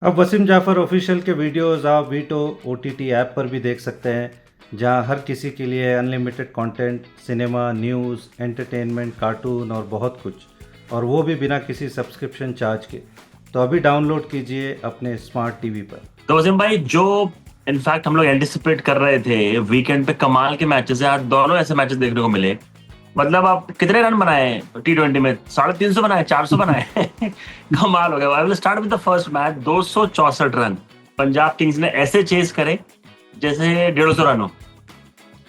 अब वसीम जाफ़र ऑफिशियल के वीडियोस आप वीटो ओटीटी ऐप पर भी देख सकते हैं, जहां हर किसी के लिए unlimited content, cinema, news, entertainment, cartoon और बहुत कुछ, और वो भी बिना किसी सब्सक्रिप्शन चार्ज के। तो अभी डाउनलोड कीजिए अपने स्मार्ट टीवी पर। तो वसीम भाई, जो इनफैक्ट हम लोग एंटिसिपेट कर रहे थे वीकेंड पे कमाल के मैचेस हैं, आज दोनों ऐसे मैचेस देखने को मिले। मतलब आप कितने रन बनाए T20 में? 350 बनाए, 400 बनाए? कमाल हो गया। I will start with the first match. 264 run Punjab Kings ने ऐसे चेस करे जैसे 150 रन हो।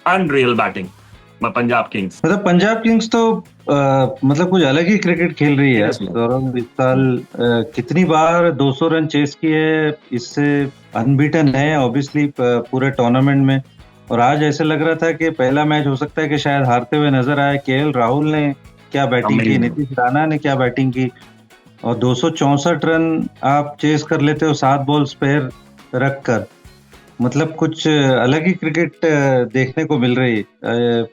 Unreal batting Punjab Kings. मतलब पंजाब किंग्स तो मतलब कुछ अलग ही क्रिकेट खेल रही है यार। Seriously. सौरभ इस साल कितनी बार 200 रन चेस किए, इससे अनबीटन है ऑब्वियसली पूरे टूर्नामेंट में। और आज ऐसे लग रहा था कि पहला मैच हो सकता है कि शायद हारते हुए नजर आए। केएल राहुल ने क्या बैटिंग की, Amazing. नीतीश राणा ने क्या बैटिंग की, और 264 रन आप चेस कर लेते हो 7 बॉल स्पेयर रख कर। मतलब कुछ अलग ही क्रिकेट देखने को मिल रही है।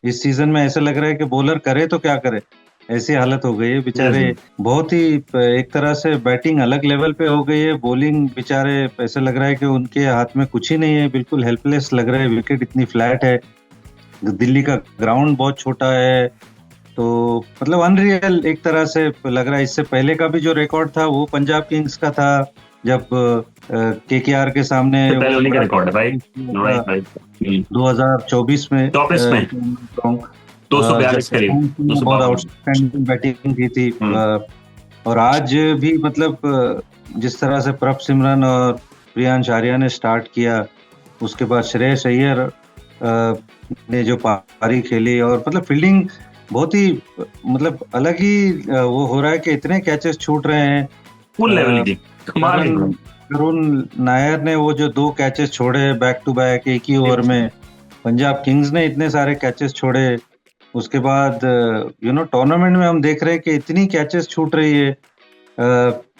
इस सीजन में ऐसा लग रहा है कि बॉलर करे तो क्या करे, ऐसी हालत हो गई है बेचारे। बहुत ही एक तरह से बैटिंग अलग लेवल पे हो गई है, बॉलिंग बेचारे ऐसा लग रहा है कि उनके हाथ में कुछ ही नहीं है, बिल्कुल हेल्पलेस लग रहे हैं। विकेट इतनी फ्लैट है, दिल्ली का ग्राउंड बहुत छोटा है, तो मतलब अनरियल एक तरह से लग रहा है। इससे पहले का भी जो रिकॉर्ड था वो पंजाब किंग्स का था, जब केकेआर के सामने पहले वो उन्हीं का बड़ा रिकॉर्ड है भाई। था राइट। 2024 में 24 में 242 जब करीब, बहुत 252। आउटस्टैंडिंग बैटिंग की थी। और आज भी मतलब जिस तरह से प्रभ सिमरन और प्रियांश आर्या ने स्टार्ट किया, उसके बाद श्रेयस अय्यर ने जो पारी खेली, और मतलब फील्डिंग बहुत ही मतलब अलग ही वो हो रहा है कि इतने कैचेस छूट रहे हैं। फुल लेवल की कमाल करुण की। करुण नायर ने वो जो 2 कैचेस छोड़े बैक टू बैक एक ही ओवर में, पंजाब किंग्स ने इतने सारे कैचेस छोड़े। उसके बाद टूर्नामेंट में हम देख रहे हैं कि इतनी कैचेस छूट रही है।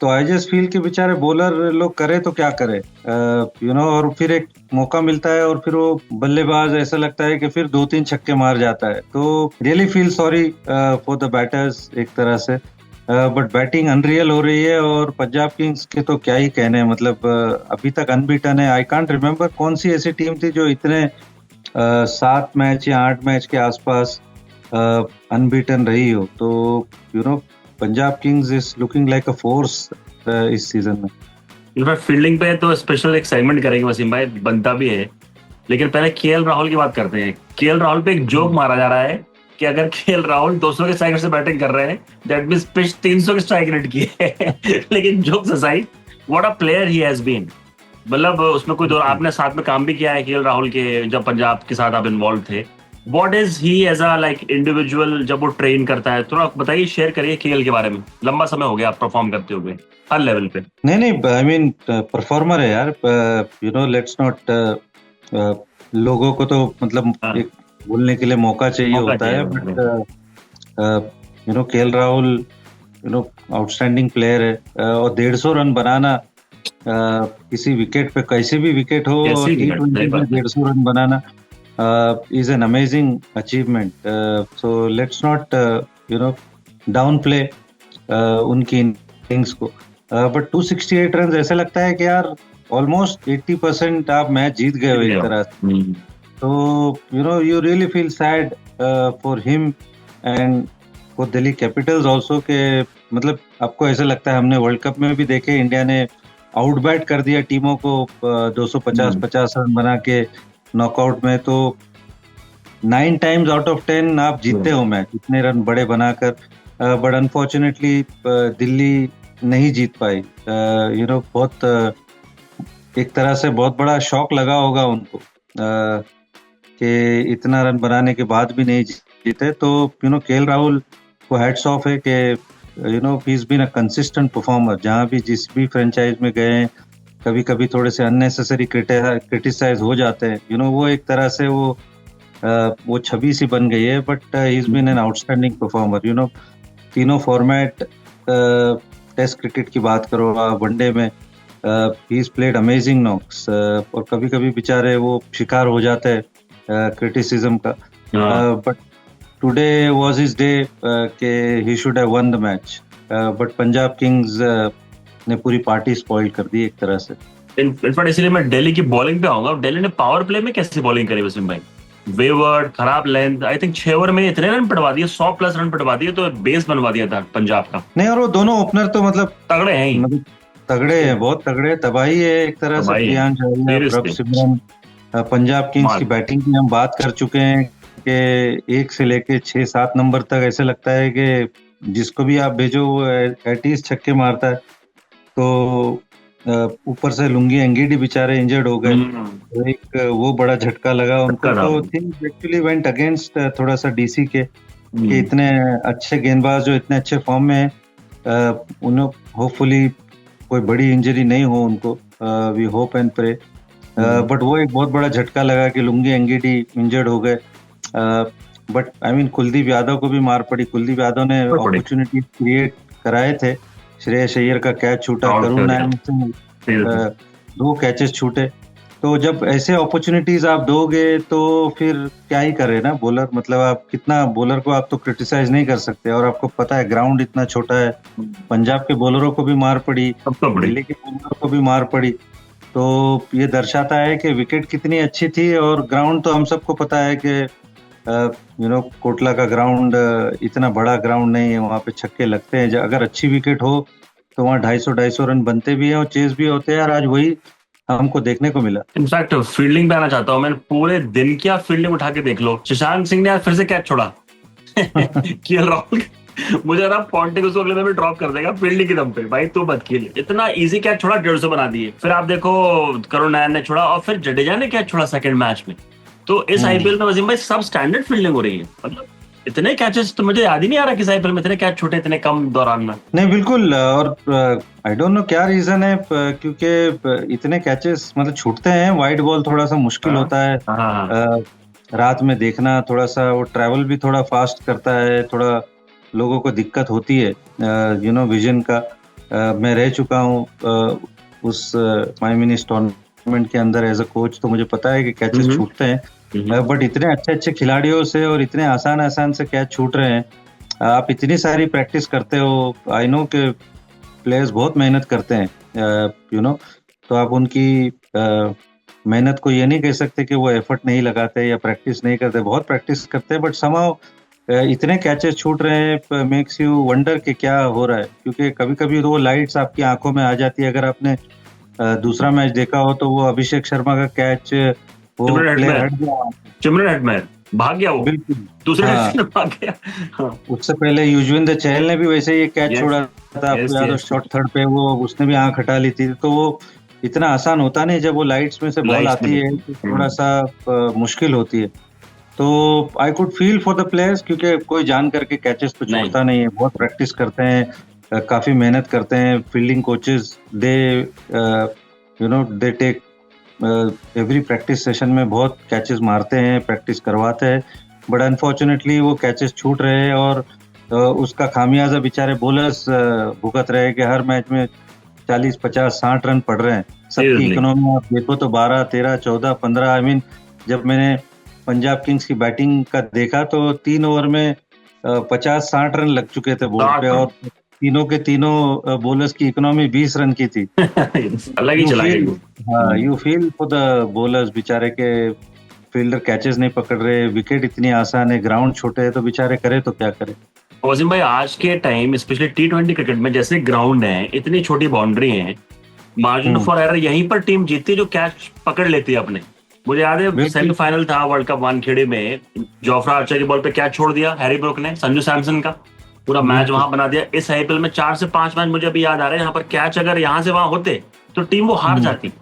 तो आई जस्ट फील कि बेचारे बॉलर लोग करे तो क्या करे, और फिर एक मौका मिलता है और फिर वो बल्लेबाज ऐसा लगता है कि फिर 2-3 छक्के मार जाता है। तो really feel sorry for the batters एक तरह से। बट बैटिंग अनरियल हो रही है, और पंजाब किंग्स के तो क्या ही कहने हैं। मतलब अभी तक अनबीटन है। आई कांट रिमेम्बर कौन सी ऐसी टीम थी जो इतने 7 मैच या 8 मैच के आसपास अनबीटन रही हो। तो Punjab Kings is looking like a force इस सीजन में। इनफैक्ट फील्डिंग पे तो स्पेशल एक सेगमेंट करेंगे वसीम भाई, बनता भी है। लेकिन पहले केएल राहुल की बात करते हैं। केएल राहुल पे एक जोक मारा जा रहा है कि अगर केएल राहुल 200 के स्ट्राइक रेट से बैटिंग कर रहे हैं, दैट मींस पिच 300 के स्ट्राइक रेट की है। लेकिन jokes aside, what a player he has been. मतलब उसमें कोई दो, आपने साथ में काम भी किया है केएल राहुल के, जब पंजाब के साथ आप इन्वॉल्व थे। What is he as a like individual, जब वो ट्रेन करता है? थोड़ा बताइए, शेयर करिए केएल के बारे में। लंबा समय हो गया आप परफॉर्म करते हुए हर लेवल पे। नहीं, आई मीन परफॉर्मर है यार। लेट्स नॉट, लोगों को तो मतलब हाँ, एक बोलने के लिए मौका चाहिए मौका होता है। चाहिए। But KL Rahul outstanding player है। और 150 रन बनाना किसी विकेट पे, कैसे भी विकेट हो, कैसी और विकेट, सही T20 में बात है। 150 run banana is an amazing achievement. So let's not downplay उनकी इनिंग्स को। बट 268 रन ऐसा लगता है कि यार ऑलमोस्ट 80% आप मैच जीत गए हो एक तरह से। तो you really feel sad for him and for Delhi Capitals also के। मतलब आपको ऐसा लगता है, हमने वर्ल्ड कप में भी देखे, इंडिया ने आउटबैट कर दिया टीमों को 250 रन बना के नॉकआउट में। तो 9 टाइम्स आउट ऑफ 10 आप जीतते हो मैच इतने रन बड़े बनाकर। बट अनफॉर्चुनेटली दिल्ली नहीं जीत पाई। बहुत एक तरह से बहुत बड़ा शॉक लगा होगा उनको कि इतना रन बनाने के बाद भी नहीं जीते। तो केएल राहुल को हैट्स ऑफ है कि he is been a consistent performer. जहां भी जिस भी फ्रेंचाइज में गए हैं, कभी कभी थोड़े से अननेसेसरी क्रिटिसाइज हो जाते हैं। वो एक तरह से वो छवि सी बन गई है। But he is been an outstanding performer. तीनों फॉर्मेट, टेस्ट क्रिकेट की बात करो, वनडे में he is played amazing knocks. और कभी कभी बेचारे वो शिकार हो जाते हैं क्रिटिसिज्म का। But today was his day के he should have won the match. But Punjab Kings ने पूरी पार्टी स्पॉइल कर दी एक तरह से। इनफैक्ट इसलिए मैं दिल्ली की बॉलिंग पे आऊंगा। दिल्ली ने पावर प्ले में कैसे बॉलिंग करी वसीम भाई? वेवर्ड, खराब लेंथ, आई थिंक 6 ओवर में इतने रन पटवा दिए, 100+ रन पटवा दिए, तो बेस बनवा दिया था पंजाब का। नहीं, और वो दोनों ओपनर तो मतलब तगड़े हैं ही, मतलब तगड़े हैं, बहुत तगड़े, तबाही है एक तरह से। तबाही है, प्रियांश आर्या, प्रभ seriously। सिमरन, पंजाब किंग्स की मार। बैटिंग की हम बात कर चुके हैं कि 1 से लेके 6-7 नंबर तक ऐसे लगता है कि जिसको भी आप भेजो वो एटीज छक्के मारता है। तो ऊपर से लुंगी एंगीडी बेचारे इंजर्ड हो गए, तो एक वो बड़ा झटका लगा उनको। झटका तो था। थिंग्स एक्चुअली वेंट अगेंस्ट थोड़ा सा डीसी के, कि हम्म, इतने अच्छे गेंदबाज जो इतने अच्छे फॉर्म में हैं, उन्हें होपफुली कोई बड़ी इंजरी नहीं हो उनको, we hope and pray. But वो एक बहुत बड़ा झटका लगा कि लुंगी एंगीडी इंजर्ड हो गए। But I mean Kuldeep Yadav को भी मार पड़ी। कुलदीप यादव ने मार पड़ी। अपॉर्चुनिटी क्रिएट कराए थे। श्रेयस अय्यर का कैच छूटा, Out करुण कर नायक दिया। से Seriously। 2 कैचेस छूटे। तो जब ऐसे अपॉर्चुनिटीज आप दोगे तो फिर क्या ही करे ना बॉलर, मतलब आप कितना बॉलर को आप तो क्रिटिसाइज नहीं कर सकते। और आपको पता है ग्राउंड इतना छोटा है, पंजाब के बॉलरों को भी मार पड़ी, सबको बड़ी। दिल्ली के बॉलरों को भी मार पड़ी। तो ये दर्शाता है कि विकेट कितनी अच्छी थी। और ग्राउंड तो हम सबको पता है कि कोटला का ग्राउंड इतना बड़ा ग्राउंड नहीं है, वहाँ पे छक्के लगते हैं। अगर अच्छी विकेट हो तो वहाँ 250 रन बनते भी हैं और चेज भी होते हैं। और आज वही हमको देखने को मिला। इनफैक्ट फील्डिंग पे आना चाहता हूँ मैं। पूरे दिन की आप फील्डिंग उठा के देख लो, शशांक सिंह ने आज फिर से कैच छोड़ा। केएल राहुल मुझे ना पॉन्टिंग उसको अगले में भी ड्रॉप कर देगा फील्डिंग की दम पे। भाई तू मत खेल, इतना इजी कैच छोड़ा, 150 बना दिए। फिर आप देखो करुण नायर ने छोड़ा, और फिर जडेजा ने कैच छोड़ा सेकंड मैच में। तो इस आईपीएल में वसीम भाई सब स्टैंडर्ड फील्डिंग हो रही है। मतलब इतने कैचेस तो मुझे याद ही नहीं आ रहा किस आईपीएल में इतने कैच छोटे इतने कम दौरान में। नहीं बिल्कुल। और आई डोंट नो क्या रीजन है, क्योंकि इतने कैचेस मतलब छूटते हैं। वाइड बॉल थोड़ा सा मुश्किल होता है रात में देखना, थोड़ा सा वो ट्रैवल भी थोड़ा फास्ट करता है, थोड़ा लोगों को दिक्कत होती है विजन का। मैं रह चुका हूँ उस माई मिनीस टूर्नामेंट के अंदर एज अ कोच, तो मुझे पता है कि कैचेस छूटते हैं। बट इतने अच्छे अच्छे खिलाड़ियों से और इतने आसान आसान से कैच छूट रहे हैं। आप इतनी सारी प्रैक्टिस करते हो, आई नो कि प्लेयर्स बहुत मेहनत करते हैं तो आप उनकी मेहनत को ये नहीं कह सकते कि वो एफर्ट नहीं लगाते या प्रैक्टिस नहीं करते, बहुत प्रैक्टिस करते हैं। बट समहाउ इतने कैचेस छूट रहे हैं, मेक्स यू वंडर कि क्या हो रहा है। क्योंकि कभी कभी वो लाइट्स आपकी आंखों में आ जाती है। अगर आपने दूसरा मैच देखा हो तो वो अभिषेक शर्मा का कैच, वो प्लेयर हट गया, चिमरन हेटमेयर भाग गया, वो बिल्कुल दूसरे हाँ। भाग गया। हाँ। उससे पहले युजवेंद्र चहल ने भी वैसे ही कैच छोड़ा था, आपको याद हो, शॉर्ट थर्ड पे वो उसने भी आंख हटा ली थी। तो वो इतना आसान होता नहीं, जब वो लाइट्स में से बॉल आती है तो थोड़ा सा मुश्किल होती है। तो I could feel for the players, क्योंकि कोई जान करके कैचेस तो छोड़ता नहीं है, बहुत प्रैक्टिस करते हैं, काफी मेहनत करते हैं। Fielding coaches they take every practice session में बहुत कैचेस मारते हैं, प्रैक्टिस करवाते हैं। बट अनफॉर्चुनेटली वो कैचेस छूट रहे हैं और उसका खामियाजा बेचारे बॉलर्स भुगत रहे हैं कि हर मैच में 40, 50, 60 रन पड़ रहे हैं। सबकी इकोनॉमी आप देखो तो 12, 13, 14, 15। आई मीन जब मैंने पंजाब किंग्स की बैटिंग का देखा तो 3 ओवर में 50-60 रन लग चुके थे बोर्ड पे, और तीनों के तीनों बॉलर्स की इकोनॉमी 20 रन की थी। अलग ही चला गया। You feel for the bowlers, बेचारे के फील्डर कैचेस नहीं पकड़ रहे, विकेट इतनी आसान है, ग्राउंड छोटे है, तो बेचारे करे तो क्या करे। वसीम भाई आज के टाइम स्पेशली T20 क्रिकेट में जैसे ग्राउंड है, इतनी छोटी बाउंड्री है, मार्जिन फॉर एरर यहीं पर टीम जीतती जो कैच पकड़ लेती है अपने। मुझे याद है सेमीफाइनल था वर्ल्ड कप वानखेड़े में, जोफ्रा आर्चर की बॉल पे कैच छोड़ दिया हैरी ब्रूक ने, संजू सैमसन का पूरा मैच वहां बना दिया। इस आईपीएल में 4 से 5 मैच मुझे अभी याद आ रहे हैं, यहाँ पर कैच अगर यहाँ से वहां होते तो टीम वो हार जाती।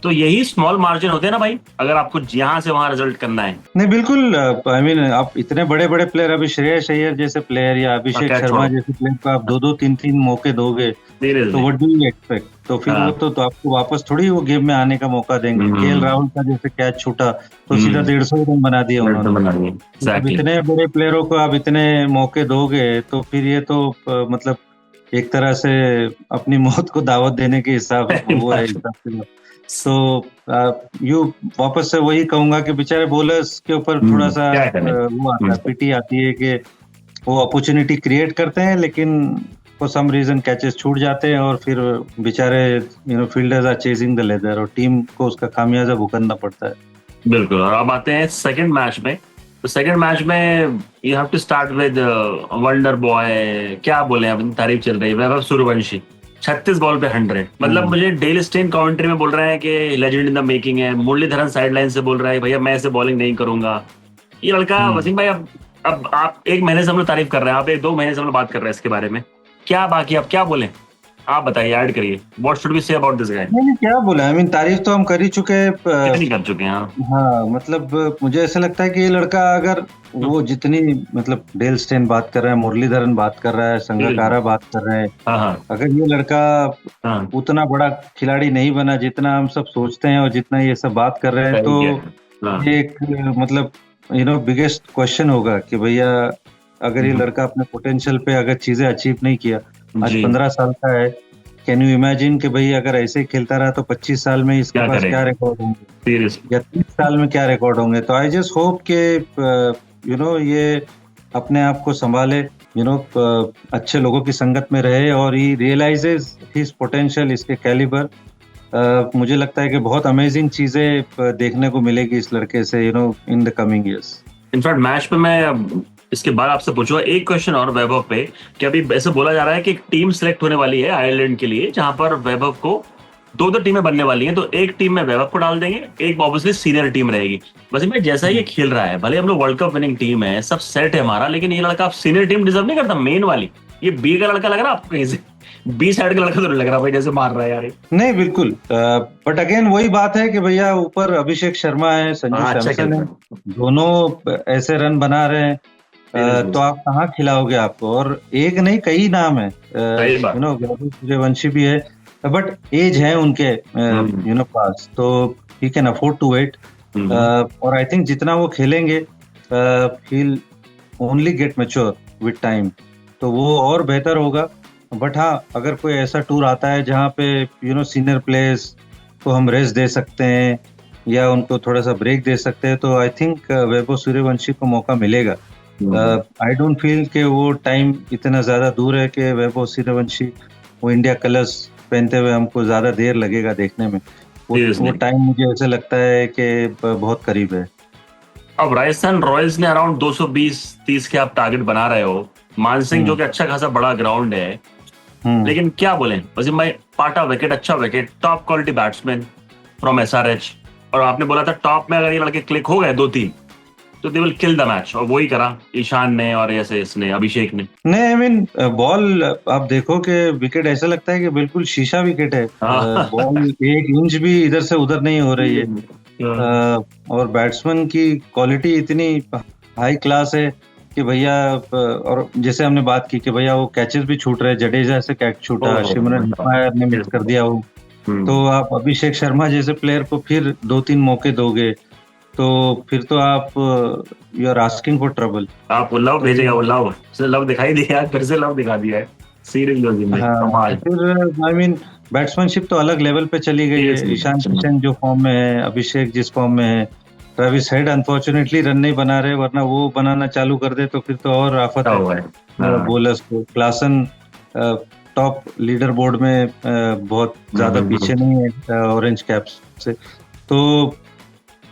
तो यही स्मॉल मार्जिन होते हैं ना भाई, अगर आपको यहाँ से वहां रिजल्ट करना है। नहीं बिल्कुल, आई मीन आप इतने बड़े बड़े प्लेयर, अभी श्रेयस अय्यर जैसे प्लेयर या अभिषेक शर्मा जैसे प्लेयर को आप 2-2, 3-3 मौके दोगे तो व्हाट डू यू एक्सपेक्ट? तो फिर वो तो आपको वापस थोड़ी वो गेम में आने का मौका देंगे। केएल राहुल का जैसे कैच छूटा तो सीधा 150 रन बना दिया उन्होंने। इतने बड़े प्लेयरों को आप इतने मौके दोगे तो फिर ये तो मतलब एक तरह से अपनी मौत को दावत देने के हिसाब वो है हिसाब से। तो यू वापस से वही कहूंगा कि बेचारे बॉलर्स के ऊपर थोड़ा सा वो आता है, पीटी आती है कि वो अपॉर्चुनिटी क्रिएट करते हैं लेकिन फॉर सम रीजन कैचेस छूट जाते हैं और फिर बेचारे fielders are chasing the leather और टीम को उसका खामियाजा भुगतना पड़ता है। बिल्कुल। और अब आते हैं सेकंड मैच में। तो सेकंड मैच में you have to start with wonder boy, क्या बोले, अपनी तारीफ चल रही है, वैभव सूर्यवंशी 36 बॉल पे 100। मतलब मुझे डेल स्टेन कमेंट्री में बोल रहे हैं कि लेजेंड इन द मेकिंग है। मुरलीधरन साइडलाइन से बोल रहा है भैया मैं ऐसे बॉलिंग नहीं करूंगा। ये लड़का वसीम भाई, अब आप 1 महीने से हम लोग तारीफ कर रहे हैं, आप 1-2 महीने से हम लोग बात कर रहे हैं इसके बारे में, क्या बाकी अब क्या बोले, आप बताइए, ऐड करिए। What should we say about this guy? नहीं क्या बोला, आई मीन तारीफ तो हम कर ही चुके हैं। कितनी कर चुके हैं? हाँ मतलब मुझे ऐसा लगता है कि ये लड़का अगर वो जितनी मतलब डेल स्टेन बात कर रहा है, मुरलीधरन बात कर रहा है, संगकारा बात कर रहे हैं, अगर ये लड़का उतना बड़ा खिलाड़ी नहीं बना जितना हम सब सोचते हैं और जितना ये सब बात कर रहे हैं, तो ये एक मतलब बिगेस्ट क्वेश्चन होगा कि भैया अगर ये लड़का अपने पोटेंशियल पे अगर चीजें अचीव नहीं किया, आज 15 साल का है, कैन यू इमेजिन कि भाई अगर ऐसे ही खेलता रहा तो 25 साल में इसके पास क्या रिकॉर्ड होंगे, या 30 साल में क्या रिकॉर्ड होंगे। तो आई जस्ट होप कि ये अपने आप को संभाले, अच्छे लोगों की संगत में रहे और ही रियलाइजेज हिज पोटेंशियल, इसके कैलिबर। मुझे लगता है कि बहुत अमेजिंग चीजें देखने को मिलेगी इस लड़के से in the coming years. In fact match पे मैं इसके बाद आपसे पूछूंगा एक क्वेश्चन और वैभव पे, कि अभी ऐसे बोला जा रहा है कि एक टीम सिलेक्ट होने वाली है आयरलैंड के लिए, जहां पर वैभव को 2 टीमें बनने वाली हैं। तो एक टीम में वैभव को डाल देंगे, एक ऑब्वियसली सीनियर टीम रहेगी। वैसे में जैसा ये खेल रहा है, भले हम लोग वर्ल्ड कप विनिंग टीम है, सब सेट है हमारा, लेकिन ये लड़का सीनियर टीम डिजर्व नहीं करता, मेन वाली। ये बी का लड़का लग रहा है आपको कहीं से? बी साइड का लड़का तो नहीं लग रहा भाई, जैसे मार रहा है यार। नहीं बिल्कुल, बट अगेन वही बात है कि भैया ऊपर अभिषेक शर्मा है, संजू सैमसन है, दोनों ऐसे रन बना रहे हैं, तो आप कहाँ खिलाओगे आपको? और एक नहीं कई नाम है, सूर्यवंशी भी है, बट एज है उनके पास, तो he can afford to wait. और आई थिंक जितना वो खेलेंगे he will only get mature with time, तो वो और बेहतर होगा। बट हाँ, अगर कोई ऐसा टूर आता है जहाँ पे सीनियर प्लेयर्स को हम रेस्ट दे सकते हैं या उनको थोड़ा सा ब्रेक दे सकते हैं, तो आई थिंक वैभव सूर्यवंशी को मौका मिलेगा। आई डोंट फील कि वो टाइम इतना ज्यादा दूर है कि वैभव सूर्यवंशी वो इंडिया कलर्स पहनते हुए हमको ज्यादा देर लगेगा देखने में। वो टाइम मुझे ऐसा लगता है कि बहुत करीब है। अब राजस्थान रॉयल्स ने अराउंड 220-30 के आप टारगेट बना रहे हो, मानसिंह जो कि अच्छा खासा बड़ा ग्राउंड है, लेकिन क्या बोले वसीम भाई, पाटा विकेट, अच्छा wicket, top quality batsman from SRH, और आपने बोला था टॉप में अगर ये लड़के क्लिक हो गए 2-3 तो they will kill the match, और वही करा ईशान ने और ऐसे इसने अभिषेक ने। नहीं आई मीन बॉल आप देखो कि विकेट ऐसा लगता है कि बिल्कुल शीशा विकेट है, बॉल 1 इंच भी इधर से उधर नहीं हो रही है, और बैट्समैन की क्वालिटी इतनी हाई क्लास है कि भैया, और जैसे हमने बात की कि भैया वो कैचेस भी छूट रहे, जडेजा से कैच छूटा, शिमरन ने मिस कर दिया वो, तो आप अभिषेक शर्मा जैसे प्लेयर को फिर 2-3 मौके दोगे तो फिर तो आप you are asking for trouble. आप लव भेजेगा, वो लव दिखाई दिया, फिर से लव दिखा दिया है सीरियसली में। फिर आई मीन बैट्समैनशिप तो अलग लेवल पे चली गई है। ईशान किशन जो फॉर्म में है, अभिषेक जिस फॉर्म में है, ट्रेविस हेड अनफॉर्चुनेटली रन नहीं बना रहे, वरना वो बनाना चालू कर दे तो फिर तो और आफत है बोलर्स को। क्लासन टॉप लीडर बोर्ड में बहुत ज्यादा पीछे नहीं है ऑरेंज कैप्स से। तो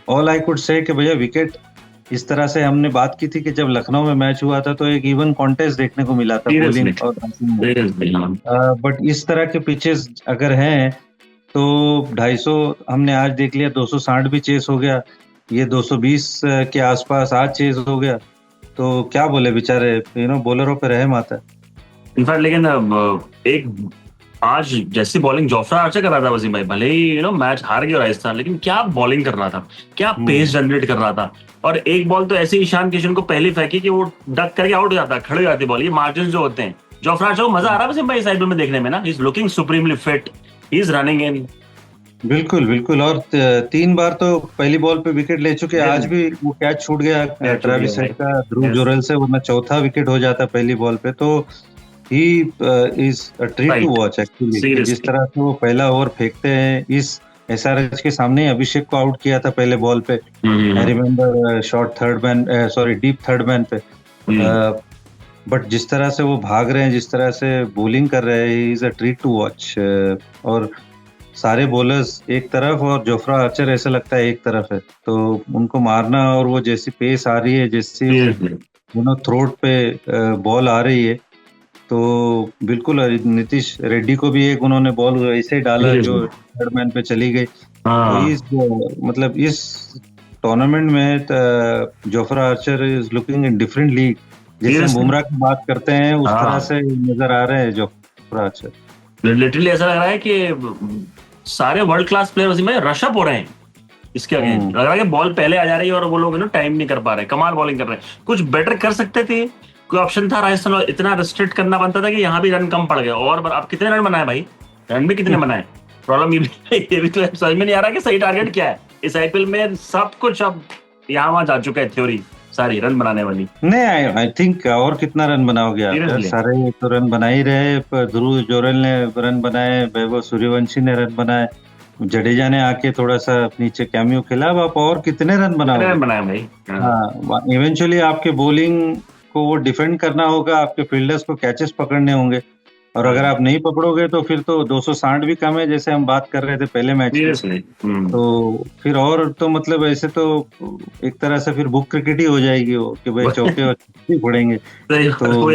ऑल आई कुड से कि भैया विकेट इस तरह से हमने बात की थी कि जब लखनऊ में मैच हुआ था तो एक इवन कॉन्टेस्ट देखने को मिला था बॉलिंग और बैटिंग, बट इस तरह के पिचेस अगर हैं तो 250 हमने आज देख लिया, 260 भी चेस हो गया, ये 220 के आसपास आज चेस हो गया, तो क्या बोले बेचारे बॉलरों पे रहम आता है। इनफैक्ट लेकिन एक आज जैसी बॉलिंग जोफ्रा आर्चर कर रहा था वसीम भाई, भले ही मैच हार गया राजस्थान, लेकिन क्या बॉलिंग कर रहा था, क्या पेस जनरेट कर रहा था। और एक बॉल तो ऐसे ईशान किशन को पहली फेंकी कि वो डक करके आउट हो जाता, खड़े हो जाती बॉल। ये मार्जिन जो होते हैं, जोफ्रा आर्चर को मजा आ रहा है वसीम भाई साइड में देखने में ना, he is looking supremely fit, he is running in. बिल्कुल बिल्कुल, और 3 बार तो पहली बॉल पे विकेट ले चुके। आज भी वो कैच छूट गया ट्रेविस हेड का ध्रुव जुरेल से, वरना चौथा विकेट हो जाता पहली बॉल पे। तो he is a treat to watch actually, जिस तरह से वो पहला ओवर फेंकते हैं। इस SRH के सामने अभिषेक को आउट किया था पहले बॉल पे, I remember short third man, sorry deep third man पे। बट जिस तरह से वो भाग रहे हैं, जिस तरह से बॉलिंग कर रहे हैं, he is a treat to watch. और सारे बॉलर्स एक तरफ और जोफ्रा आर्चर ऐसा लगता है एक तरफ है, तो उनको मारना, और वो जैसी पेस आ रही है, जैसी थ्रोट पे बॉल आ रही है, तो बिल्कुल नीतीश रेड्डी को भी एक उन्होंने बॉल ऐसे ही डाला जो थर्ड मैन पे चली गई। तो इस मतलब इस टूर्नामेंट में Jofra Archer is looking in different league. जैसे हम बुमराह की बात करते हैं उस तरह से नजर आ रहे हैं जोफ्रा आर्चर। लिटरली ऐसा लग रहा है कि सारे वर्ल्ड क्लास प्लेयर में रश अप हो रहे हैं इसके अगेंस्ट। लग रहा है कि बॉल पहले आ जा रही है और वो लोग ना टाइम नहीं कर पा रहे, कमाल बॉलिंग कर रहे हैं। कुछ बेटर कर सकते थे, कोई ऑप्शन था राजस्थान, इतना रिस्ट्रिक्ट करना बनता था कि यहाँ भी रन कम पड़ गया। और आप कितने रन बनाए भाई, रन भी कितने बनाए? प्रॉब्लम ये भी तो समझ में नहीं आ रहा कि सही टारगेट क्या है। इस आईपीएल में सब कुछ अब यहाँ वहां जा चुका है, थ्योरी सारी रन बनाने वाली। नहीं, आई थिंक और कितना रन बनाओगे आप? सारे तो रन बना ही रहे। ध्रुव जोरेल ने रन बनाए, वैभव सूर्यवंशी ने रन बनाए, जडेजा ने आके थोड़ा सा नीचे कैमियो खेला। अब आप और कितने रन बनाओगे? रन बनाए भाई। हाँ, इवेंचुअली आपके बॉलिंग को वो डिफेंड करना होगा, आपके फील्डर्स को कैचेस पकड़ने होंगे, और अगर आप नहीं पकड़ोगे तो फिर तो 260 भी कम है, जैसे हम बात कर रहे थे पहले मैच में। तो फिर और तो मतलब ऐसे तो एक तरह से फिर बुक क्रिकेट ही हो जाएगी वो, कि भाई चौके और छक्के फोड़ेंगे। तो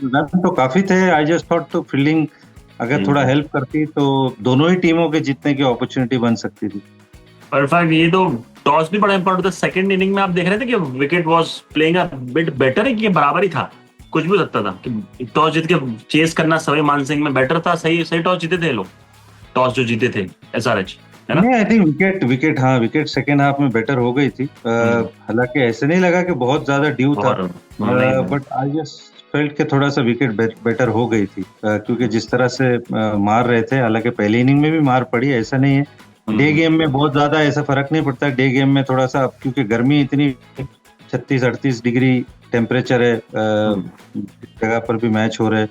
रन तो काफी थे। आई जस्ट थॉट तो फील्डिंग अगर थोड़ा हेल्प करती तो दोनों ही टीमों के जीतने की अपॉर्चुनिटी बन सकती थी। परफेक्ट। ये तो टॉस भी बड़ा इंपॉर्टेंट था। सेकंड इनिंग में आप देख रहे थे कि wicket was playing a bit better, है कि बराबर ही था, कुछ भी हो सकता था कि टॉस जीत के चेस करना सवाई मान सिंह में बेटर था। सही टॉस जीते थे लोग, टॉस जो जीते थे एसआरएच, है ना? नहीं, I think wicket second half में बेटर हो गई थी। हालांकि ऐसे नहीं लगा कि बहुत ज्यादा ड्यू था, बट आई जस्ट फेल्ट के थोड़ा सा विकेट बेटर हो गई थी, क्योंकि जिस तरह से मार रहे थे। हालांकि पहले इनिंग में भी मार पड़ी, ऐसा नहीं है। डे गेम में बहुत ज्यादा ऐसा फर्क नहीं पड़ता। डे गेम में थोड़ा सा, क्योंकि गर्मी इतनी 36-38 डिग्री टेम्परेचर है, जगह पर भी मैच हो रहे,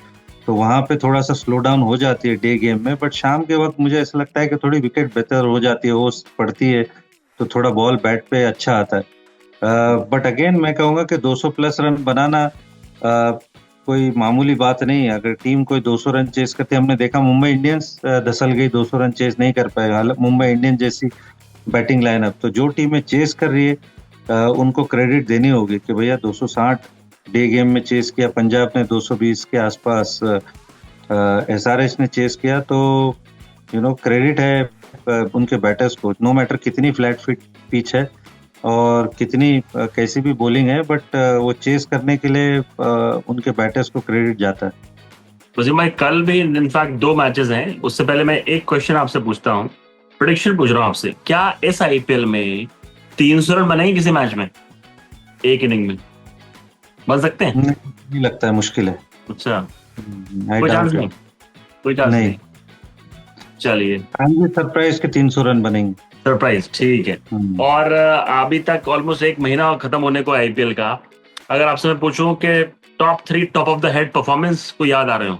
तो वहां पे थोड़ा सा स्लो डाउन हो जाती है डे गेम में। बट शाम के वक्त मुझे ऐसा लगता है कि थोड़ी विकेट बेहतर हो जाती है, ओस पड़ती है, तो थोड़ा बॉल बैट पे अच्छा आता है। बट अगेन मैं कहूंगा कि 200 प्लस रन बनाना कोई मामूली बात नहीं है। अगर टीम कोई 200 रन चेस करती है, हमने देखा मुंबई इंडियंस धसल गई, 200 रन चेस नहीं कर पाएगा मुंबई इंडियंस जैसी बैटिंग लाइनअप। तो जो टीमें चेस कर रही है उनको क्रेडिट देनी होगी कि भैया 260 डे गेम में चेस किया, पंजाब ने 220 के आसपास, एसआरएच ने चेस किया, तो क्रेडिट है उनके बैटर्स को। नो मैटर कितनी फ्लैट फिट पिच है और कितनी कैसी भी बॉलिंग है, बट वो चेस करने के लिए उनके बैटर्स को क्रेडिट जाता है। वसीम भाई, कल भी इनफैक्ट 2 मैचेस हैं। उससे पहले मैं एक क्वेश्चन आपसे पूछता हूँ, प्रेडिक्शन पूछ रहा हूँ आपसे। क्या इस आईपीएल में 300 रन बनेंगे किसी मैच में, एक इनिंग में? बन सकते हैं? नहीं लगता है, मुश्किल है। अच्छा, कोई चांस नहीं? कोई चांस नहीं। चलिए, सरप्राइज के 300 रन बनेंगे। सरप्राइज, ठीक है। और अभी तक ऑलमोस्ट 1 महीना खत्म होने को आईपीएल का। अगर आपसे मैं पूछूं कि top 3 top of the head performance को याद आ रहे हो,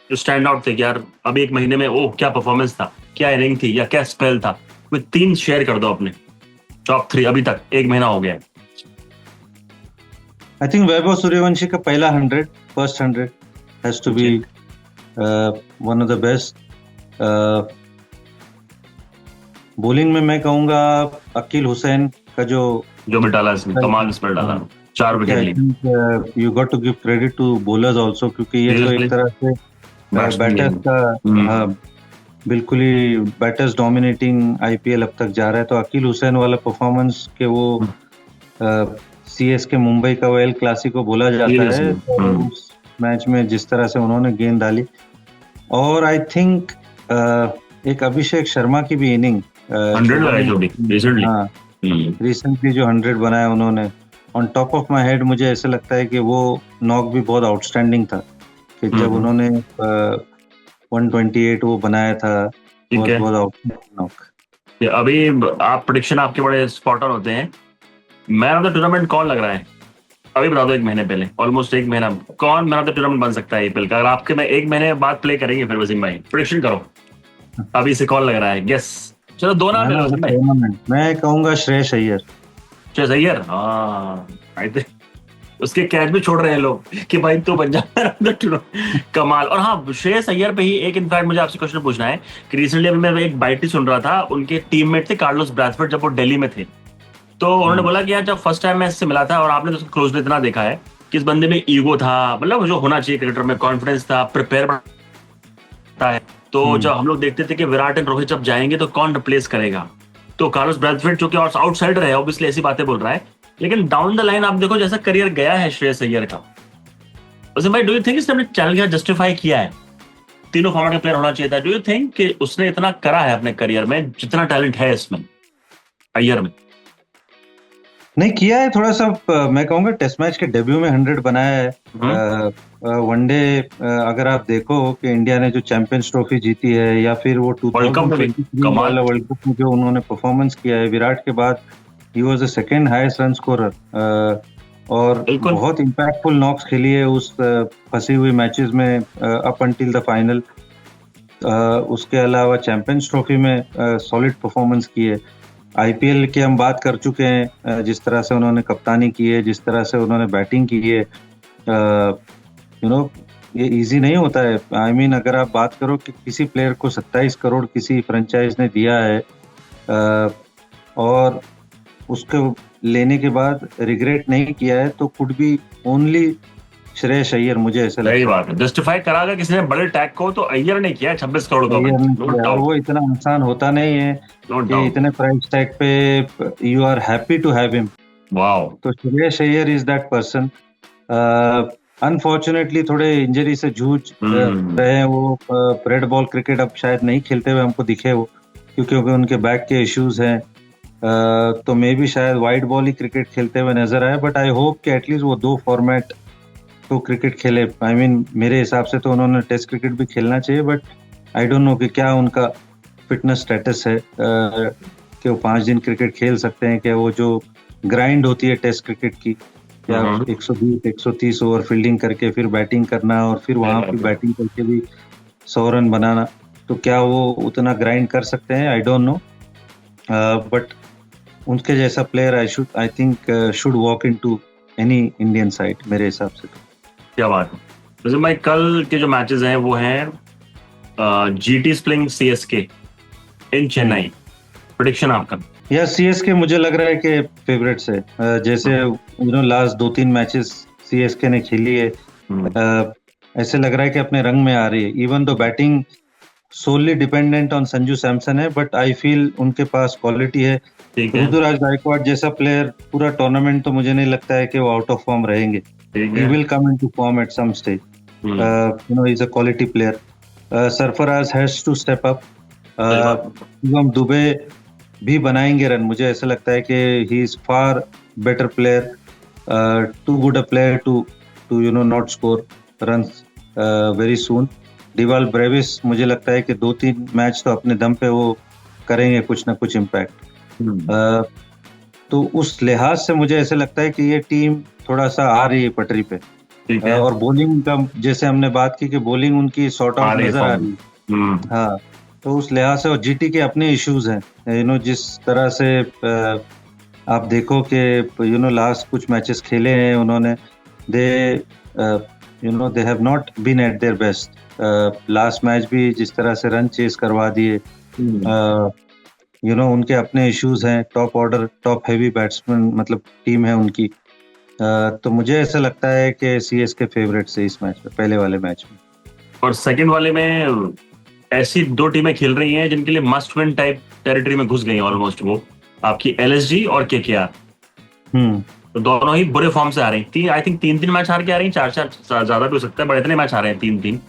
जो स्टैंड आउट थे कि यार अभी 1 महीने में ओह क्या परफॉर्मेंस था, क्या इनिंग थी या क्या स्पेल था, कोई 3 शेयर कर दो अपने टॉप 3 अभी तक, 1 महीना हो गया है। आई थिंक वैभव सूर्यवंशी का पहला 100, first 100 has to be one of the best. Bowling में मैं कहूंगा अकील हुसैन का जो भी डाला इसमें, कमाल इसमें डाला, 4 विकेट ली। You got to give credit to bowlers also, क्योंकि ये तो एक तरह से बैटर्स का बिल्कुल ही बैटर्स डोमिनेटिंग आईपीएल अब तक जा रहा है। तो अकील हुसैन वाला परफॉर्मेंस के वो सीएसके मुंबई का वो एल क्लासिको बोला जाता है, तो उस मैच में जिस तरह से उन्होंने गेंद डाली। और आई थिंक एक अभिषेक शर्मा की भी इनिंग 100 लगाई जो भी रिसेंटली जो 100 बनाया उन्होंने, on top of my head मुझे ऐसा लगता है कि वो नॉक भी बहुत आउटस्टैंडिंग था, कि जब उन्होंने 128 वो बनाया था, बहुत आउटस्टैंडिंग नॉक। अभी आप प्रेडिक्शन आपके बड़े स्पॉट ऑन होते हैं। मैन ऑफ द टूर्नामेंट कौन लग रहा है अभी बता दो? 1 महीने पहले, ऑलमोस्ट 1 महीना, कौन मैन ऑफ द टूर्नामेंट बन सकता है आईपीएल का? अगर आपके में 1 महीने बाद प्ले करेंगे फिर वसीम भाई, प्रेडिक्शन करो अभी से कौन लग रहा है? गेस। चलो 2 नाम ले लो। मैं कहूंगा श्रेयस अय्यर। श्रेयस अय्यर, हाँ, आई थिंक उसके कैच भी छोड़ रहे हैं लोग कि भाई तू बन जा कमाल। और हाँ, श्रेयस अय्यर पे ही एक इनफैक्ट मुझे आपसे क्वेश्चन पूछना है कि रिसेंटली अभी मैं एक बाइट सुन रहा था, उनके टीममेट थे कार्लोस ब्रैथवेट जब वो दिल्ली में थे, तो उन्होंने बोला कि यार जब फर्स्ट टाइम मैं इससे मिला था और आपने तो उसको क्लोजली इतना देखा है कि इस बंदे में ईगो था, मतलब जो होना चाहिए क्रिकेटर में, कॉन्फिडेंस था, प्रिपेयर है। तो जब हम लोग देखते थे कि विराट एंड रोहित जब जाएंगे तो कौन रिप्लेस करेगा, तो कार्लोस ब्रैथवेट जो कि आउटसाइडर है ऑब्वियसली ऐसी बातें बोल रहा है, लेकिन डाउन द लाइन आप देखो जैसा करियर गया है श्रेयस अय्यर का, वैसे भाई डू यू थिंक इसने अपने चैनल का जस्टिफाई किया है? तीनों फॉर्मेट का प्लेयर होना चाहिए था। डू यू थिंक कि उसने इतना करा है अपने करियर में, जितना टैलेंट है इसमें अय्यर में? नहीं किया है थोड़ा सा। मैं कहूंगा टेस्ट मैच के डेब्यू में 100 बनाया है। वनडे अगर आप देखो कि इंडिया ने जो चैंपियंस ट्रॉफी जीती है या फिर वो 2023 वाला वर्ल्ड कप में जो उन्होंने परफॉर्मेंस किया है विराट के बाद, he was the second highest run scorer और बहुत इंपैक्टफुल नॉक्स खेली है उस फंसी हुई मैचेस में अप अंटिल द फाइनल। उसके अलावा चैंपियंस ट्रॉफी में सॉलिड परफॉर्मेंस की है। आईपीएल की हम बात कर चुके हैं, जिस तरह से उन्होंने कप्तानी की है, जिस तरह से उन्होंने बैटिंग की है, ये इजी नहीं होता है। आई मीन अगर आप बात करो कि किसी प्लेयर को 27 करोड़ किसी फ्रेंचाइज ने दिया है और उसको लेने के बाद रिग्रेट नहीं किया है, तो could be only Shreyas Iyer, मुझे ऐसा लगता है। सही बात है, जस्टिफाई करा अगर किसी ने बड़े टैग को तो अय्यर ने किया 26 करोड़ का। वो इतना आसान होता नहीं है कि इतने प्राइस टैग पे you are happy to have him. Wow. तो Shreyas Iyer is that person. Unfortunately थोड़े इंजरी से जूझ रहे हैं वो। रेड बॉल क्रिकेट अब शायद नहीं खेलते हुए हमको दिखे वो, क्योंकि उनके बैक के इश्यूज हैं। तो मे भी शायद वाइड बॉल ही क्रिकेट खेलते हुए नजर आए, बट आई होप कि एटलीस्ट वो 2 फॉर्मेट तो क्रिकेट खेले। आई मीन मेरे हिसाब से तो उन्होंने टेस्ट क्रिकेट भी खेलना चाहिए, बट आई डोंट नो कि क्या उनका फिटनेस स्टेटस है कि वो 5 दिन क्रिकेट खेल सकते हैं। क्या वो जो ग्राइंड होती है टेस्ट क्रिकेट की, क्या 120-130 ओवर फील्डिंग करके फिर बैटिंग करना और फिर वहां पर बैटिंग करके भी 100 रन बनाना, तो क्या वो उतना ग्राइंड कर सकते हैं? आई डोंट नो, बट उनके जैसा player I think should walk into any Indian side, मेरे हिसाब से। तो क्या बात है। वैसे भाई कल के जो मैचेस हैं वो हैं जीटी प्लेइंग सीएसके इन चेन्नई, प्रेडिक्शन आपका? या सीएसके मुझे लग रहा है कि फेवरेट्स है। जैसे लास्ट 2-3 मैचेस सीएसके ने खेली है, ऐसे लग रहा है कि अपने रंग में आ रही है। Even though batting solely dependent on Sanju Samson है, बट आई फील उनके पास क्वालिटी है। ऋतुराज गायकवाड़ जैसा प्लेयर पूरा टूर्नामेंट तो मुझे नहीं लगता है कि वो आउट ऑफ फॉर्म रहेंगे। He will come into form at some stage. He's a quality player. Sarfaraz has to step up. Shivam Dubey भी बनाएंगे रन, मुझे ऐसा लगता है कि he is far better player, too good a player to not score runs very soon. Dewald Brevis मुझे लगता है कि 2-3 मैच तो अपने दम पे वो करेंगे कुछ ना कुछ इम्पैक्ट। तो उस लिहाज से मुझे ऐसे लगता है कि ये टीम थोड़ा सा आ रही है पटरी पे। और बॉलिंग का जैसे हमने बात की कि बॉलिंग उनकी सॉर्ट आउट नजर आ रही है। हाँ, तो उस लिहाज से, और जीटी के अपने इश्यूज हैं। जिस तरह से आप देखो कि लास्ट कुछ मैचेस खेले हैं उन्होंने, they have not been at their best. Last match भी जिस तरह से रन चेस करवा दिए, उनके अपने इश्यूज हैं। Top order, top heavy batsman मतलब टीम है उनकी। तो मुझे ऐसा लगता है कि सीएसके फेवरेट से इस मैच में, पहले वाले मैच में। और सेकंड वाले में ऐसी 2 टीमें खेल रही हैं जिनके लिए मस्ट विन टाइप टेरिटरी में घुस गई ऑलमोस्ट, वो आपकी एलएसजी और केकेआर। तो दोनों ही बुरे फॉर्म से आ रही हैं। आई थिंक 3-3 मैच हार के आ रही हैं, 4-4 ज्यादा भी हो सकता है, बट इतने मैच आ रहे हैं 3-3।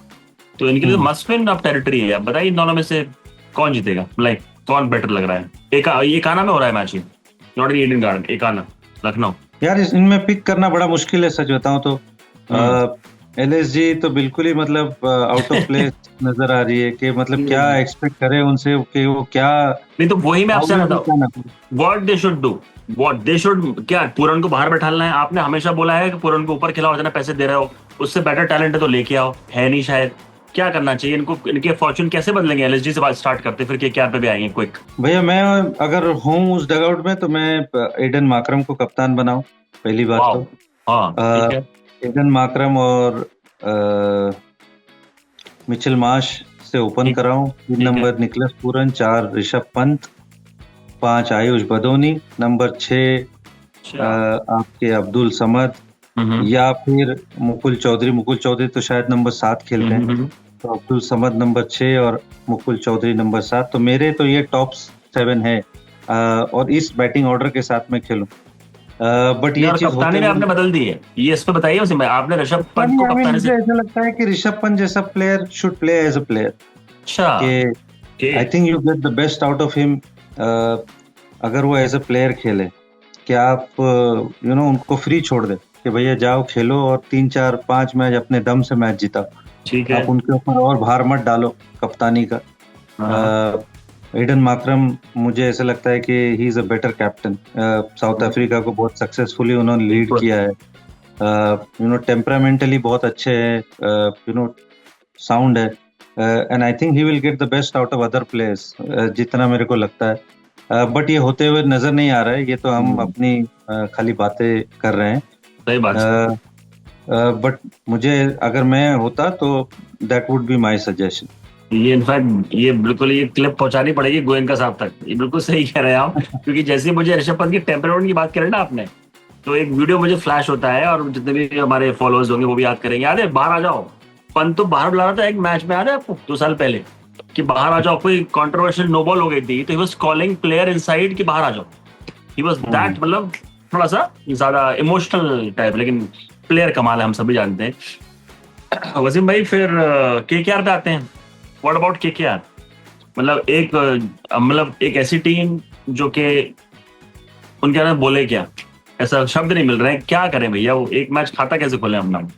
तो इनके लिए मस्ट विन ऑफ टेरिटरी है। बताइए इन दोनों में से कौन जीतेगा, लाइक कौन बेटर लग रहा है? एकाना में हो रहा है match, not in Eden garden, Ekana Lucknow. यार इनमें पिक करना बड़ा मुश्किल है, सच बताऊं तो। एलएसजी तो बिल्कुल ही मतलब आउट ऑफ प्लेस नजर आ रही है कि मतलब क्या एक्सपेक्ट करें उनसे कि वो क्या। नहीं तो वही मैं आपसे बताऊं, व्हाट दे शुड डू, क्या पूरन को बाहर बैठाना है? आपने हमेशा बोला है कि पूरन को ऊपर खिलाओ, जितना पैसे दे रहे हो उससे बेटर टैलेंट है तो लेके आओ, है नहीं शायद। क्या करना चाहिए इनको? इनके फॉर्चून कैसे बदलेंगे? एलएसजी से बात स्टार्ट करते फिर केकेआर पे भी आएंगे क्विक। भैया मैं अगर हूँ उस डगआउट में तो मैं एडन माकरम को कप्तान बनाऊं, पहली बात तो। हाँ ठीक है। एडन मार्करम और मिचेल मार्श से ओपन ठीक कराऊं। 3 ठीक है। Number Nicholas Pooran, 4 Rishabh Pant, 5 Ayush Badoni, number 6 अच्छा। आपके अब्दुल समद या फिर मुकुल चौधरी। मुकुल चौधरी तो शायद नंबर 7 खेलते हैं, तो अब्दुल समद नंबर 6 और मुकुल चौधरी नंबर 7। तो मेरे तो ये टॉप 7 है और इस बैटिंग ऑर्डर के साथ मैं खेलूं। बट ये और चीज कप्तानी होते में हुए आपने बदल दी है, ये इस पे बताइए उसे। आपने ऋषभ पंत को कप्तानी मुझे से। ऐसा लगता है कि ऋषभ पंत जैसा player should play as a player, अच्छा। कि I think you get the best out of him अगर वो एज अ प्लेयर खेले। कि आप उनको फ्री छोड़ दे कि भैया जाओ खेलो और 3 4 5 मैच अपने दम से मैच जीता। ठीक है। आप उनके ऊपर और भार मत डालो कप्तानी का। हाँ एडन मार्करम मुझे ऐसा लगता है कि he is a better captain. South Africa को बहुत सक्सेसफुली उन्होंने लीड बिल्कुल। किया है। टेम्परामेंटली बहुत अच्छे है, साउंड है, and I think he will get the best out of other players, जितना मेरे को लगता है। बट ये होते हुए नजर नहीं आ रहा है, ये तो हम अपनी खाली बातें कर रहे हैं। सही बात है। बट मुझे अगर मैं होता तो that would be my suggestion. ये इनफैक्ट ये बिल्कुल ये क्लिप पहुंचानी पड़ेगी गोयनका साहब तक। ये बिल्कुल सही कह रहे हैं आप, क्योंकि जैसे ही मुझे ऋषभ पंत की टेम्परामेंट की बात करें ना आपने, तो एक वीडियो मुझे फ्लैश होता है और जितने भी हमारे फॉलोअर्स होंगे वो भी याद करेंगे। याद है बाहर आ जाओ, पंत तो बाहर बुला रहा था एक मैच में, याद है आपको 2 साल पहले, कि बाहर आ जाओ, कोई कंट्रोवर्शियल नो बॉल हो गई थी, तो he was calling player inside कि बाहर आ जाओ। ही वाज दैट, मतलब थोड़ा सा ज्यादा इमोशनल टाइप, लेकिन प्लेयर कमाल है, हम सभी जानते हैं। वसीम भाई फिर केकेआर पे आते हैं। What about KKR? मतलब एक ऐसी टीम जो कि उनके अंदर बोले क्या, ऐसा शब्द नहीं मिल रहे हैं, क्या करें भैया? वो एक मैच खाता कैसे खोले हम नाम?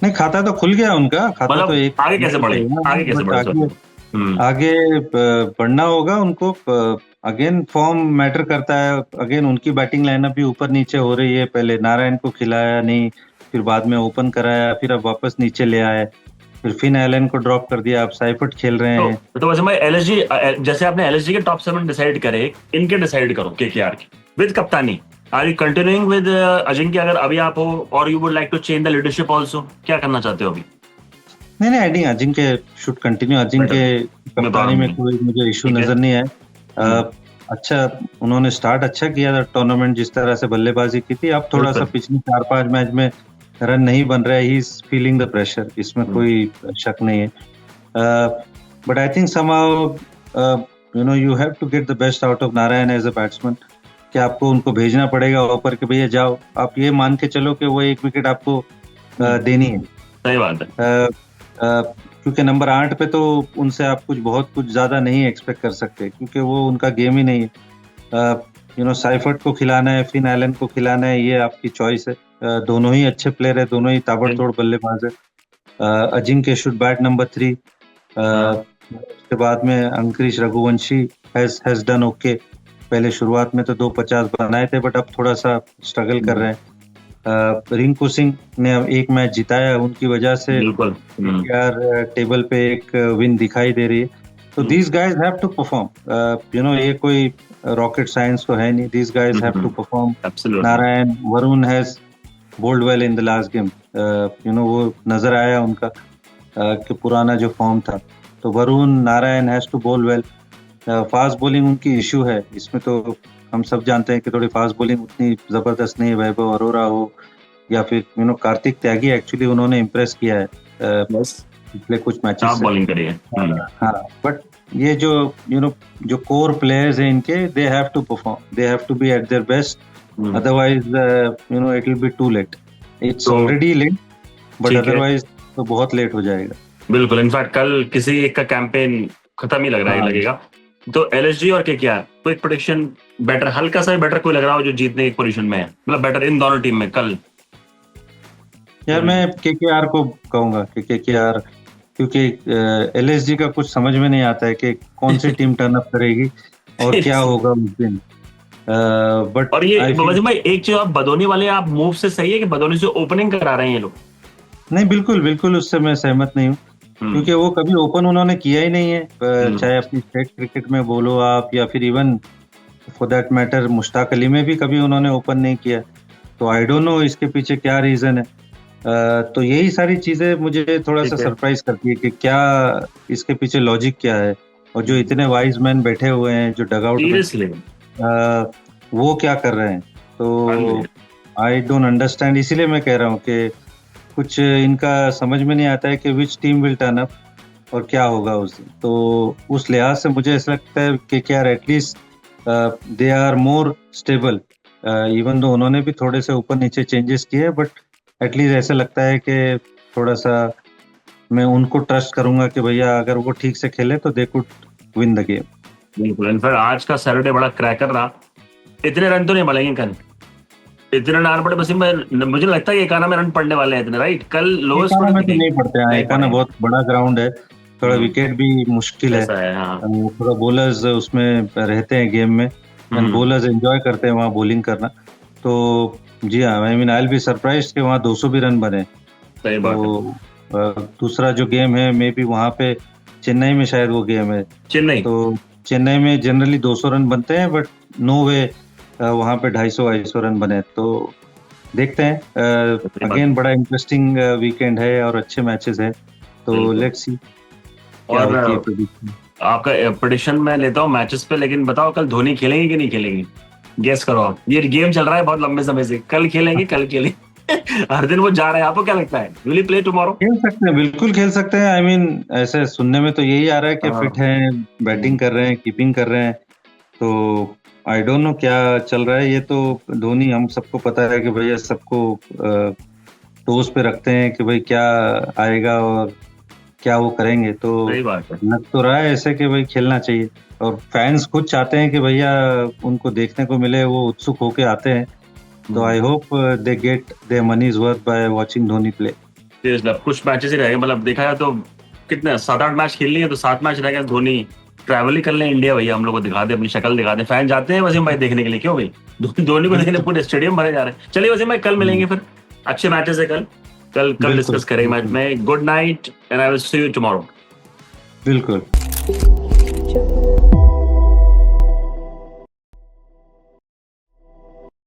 नहीं, खाता तो खुल गया उनका, खाता मतलब तो एक आगे कैसे बढ़े, आगे कैसे बढ़े? आगे बढ़ना होगा उनको। अगेन फॉर्म मैटर करता है, अगेन उनकी बैटिंग लाइनअप भी ऊपर नीचे हो रही है। पहले नारायण को खिलाया नहीं, फिर बाद में ओपन कराया, फिर अब वापस नीचे ले आए, फिर फिन एलन को ड्रॉप कर दिया, अब साइफर्ट खेल रहे हैं। तो वैसे मैं एलएसजी, जैसे आपने एलएसजी के टॉप 7 डिसाइड करे, इनके डिसाइड करो केकेआर के विद कप्तानी। Are you continuing with Ajinkya अगर अभी आप हो, और you would like to change the leadership also? क्या करना चाहते हो अभी? नहीं, I think Ajinkya should continue. Ajinkya कप्तानी में कोई मुझे इशू नजर नहीं है। अच्छा, उन्होंने स्टार्ट अच्छा किया था टूर्नामेंट, जिस तरह से बल्लेबाजी की थी। अब थोड़ा सा पिछले 4 5 मैच में रन नहीं बन रहा है, he is feeling the pressure, इसमें कोई शक नहीं है। But I think somehow you have to get the best out of Narine as a batsman, कि आपको उनको भेजना पड़ेगा ऊपर के भैया जाओ। आप ये मान के चलो कि वो 1 विकेट आपको देनी है। सही बात है। क्योंकि नंबर 8 पे तो उनसे आप कुछ ज्यादा नहीं एक्सपेक्ट कर सकते, क्योंकि वो उनका गेम ही नहीं है। साइफर्ट को खिलाना है, फिन एलन को खिलाना है, ये आपकी चॉइस है। दोनों ही अच्छे प्लेयर है, दोनों ही ताबड़तोड़ बल्लेबाज है। Ajinkya should bat number 3। उसके बाद में अंकुरिश रघुवंशी हैज डन ओके। पहले शुरुआत में तो 250 बनाए थे, बट अब थोड़ा सा स्ट्रगल कर रहे हैं। रिंकू सिंह ने अब एक मैच जिताया, उनकी वजह से यार टेबल पे एक विन दिखाई दे रही है। तो these guys have to perform. ये कोई रॉकेट साइंस तो है नहीं, these guys have to perform. Narine, Varun has bowled well in the last game. वो नजर आया उनका कि पुराना जो फॉर्म था। तो वरुण, नारायण हैज टू बोल वेल। फास्ट बॉलिंग उनकी इशू है, इसमें तो हम सब जानते हैं कि थोड़ी फास्ट बॉलिंग उतनी जबरदस्त नहीं है। वैभव अरोरा हो या फिर कार्तिक त्यागी, एक्चुअली उन्होंने इम्प्रेस किया है पिछले कुछ मैचेस से। बॉलिंग करी है। हाँ, बट ये जो जो कोर प्लेयर्स हैं इनके, they have to perform, they have to be at their best, otherwise it will be too late. It's already late, but otherwise तो बहुत लेट हो जाएगा। बिल्कुल, इनफैक्ट कल किसी एक का कैंपेन खत्म ही लग रहा है, लगेगा। तो एलएसजी और केकेआर, कोई प्रेडिक्शन बेटर, हल्का सा बेटर कोई लग रहा हो जो जीतने की पोजीशन में है, मतलब बेटर इन दोनों टीम में कल? यार मैं केकेआर को कहूंगा कि केकेआर, क्योंकि एलएसजी का कुछ समझ में नहीं आता है कि कौन सी टीम टर्न अप करेगी और क्या होगा उस दिन। बट और ये भाई एक चीज, आप बदोनी वाले आप मूव से सही है कि बदोनी से ओपनिंग करा रहे हैं ये लोग? नहीं, बिल्कुल उससे मैं सहमत नहीं हूँ, क्योंकि वो कभी ओपन उन्होंने किया ही नहीं है। चाहे अपनी स्टेट क्रिकेट में बोलो आप, या फिर even for that matter Mushtaq Ali में भी कभी उन्होंने ओपन नहीं किया। तो आई डोंट नो इसके पीछे क्या रीजन है। तो यही सारी चीजें मुझे थोड़ा सा ठीक है। सरप्राइज करती है कि क्या इसके पीछे लॉजिक क्या है, और जो इतने वाइज मैन बैठे हुए हैं जो डगआउट में, सीरियसली वो क्या कर रहे हैं। तो आई डोंट अंडरस्टैंड, इसीलिए मैं कह रहा हूँ कि कुछ इनका समझ में नहीं आता है कि which team will turn up और क्या होगा उस दिन। तो उस लिहाज से मुझे ऐसा लगता है कि क्या at least they are more stable, even though उन्होंने भी थोड़े से ऊपर नीचे चेंजेस किए, बट एटलीस्ट ऐसा लगता है कि थोड़ा सा मैं उनको ट्रस्ट करूंगा कि भैया अगर वो ठीक से खेले तो they could win the game. बिल्कुल। इनफैक्ट आज का सैटरडे बड़ा क्रैकर रहा। इतने रन तो नहीं बढ़ेंगे कल, इतने रन पड़े वसीम भाई, मुझे लगता है कि एकाना में रन पड़ने वाले हैं इतने, राइट? कल लोएस्ट एकाना में तो नहीं पड़ते हैं, एकाना पड़े। बहुत बड़ा ग्राउंड है, थोड़ा विकेट भी मुश्किल है, ऐसा है, हाँ। थोड़ा बॉलर्स उसमें रहते हैं गेम में, एंड बॉलर्स एंजॉय करते हैं वहाँ बॉलिंग करना। तो जी हाँ, I mean I will be surprised कि वहाँ 200 भी रन बने। सही बात है। तो दूसरा जो गेम है मे बी वहाँ पे चेन्नई में शायद वो गेम है, चेन्नई तो चेन्नई में जनरली 200 रन बनते हैं, बट नो वे वहाँ पे 250 रन बने। तो देखते हैं, अगेन बड़ा इंटरेस्टिंग वीकेंड है और अच्छे मैचेस है, तो बिल्कुल। लेट्स सी क्या और होती है prediction। आपका प्रेडिक्शन मैं लेता हूँ मैचेस पे, लेकिन बताओ कल धोनी खेलेंगे कि नहीं खेलेंगे? गेस करो आप। ये गेम चल रहा है बहुत लंबे समय से, कल खेलेंगे, कल खेलेंगे। हर दिन वो जा रहे हैं, आपको क्या लगता है? Will he play tomorrow? खेल सकते हैं, बिल्कुल खेल सकते हैं। आई मीन ऐसे सुनने में तो यही आ रहा है कि हाँ। फिट हैं, बैटिंग कर रहे हैं, कीपिंग कर रहे हैं, तो आई डोंट नो क्या चल रहा है। ये तो धोनी, हम सबको पता है कि भैया सबको टोस पे रखते हैं कि भाई क्या आएगा और क्या वो करेंगे। तो सही बात है। लग तो रहा है ऐसे कि भाई खेलना चाहिए, और फैंस खुद चाहते हैं कि भैया उनको देखने को मिले, वो उत्सुक होके आते हैं। तो I hope they get their money's worth by watching Dhoni play. Seriously, अब कुछ मैचेस ही रह गए, मतलब देखा जाए तो कितने 7-8 मैच खेल लिए, तो 7 मैच रह गए। धोनी ट्रैवल ही कर लें इंडिया, भैया हम लोग को दिखा दे, अपनी शक्ल दिखा दे। फैन जाते हैं वसीम भाई देखने के लिए, क्यों भाई? धोनी को देखने पूरे स्टेडियम भरे जा रहे हैं। चलिए वसीम भाई, कल मिलेंगे फिर, अच्छे मैचेस है कल बिल्कुल, डिस्कस करेंगे मैच में। Good night and I will see you tomorrow. बिल्कुल।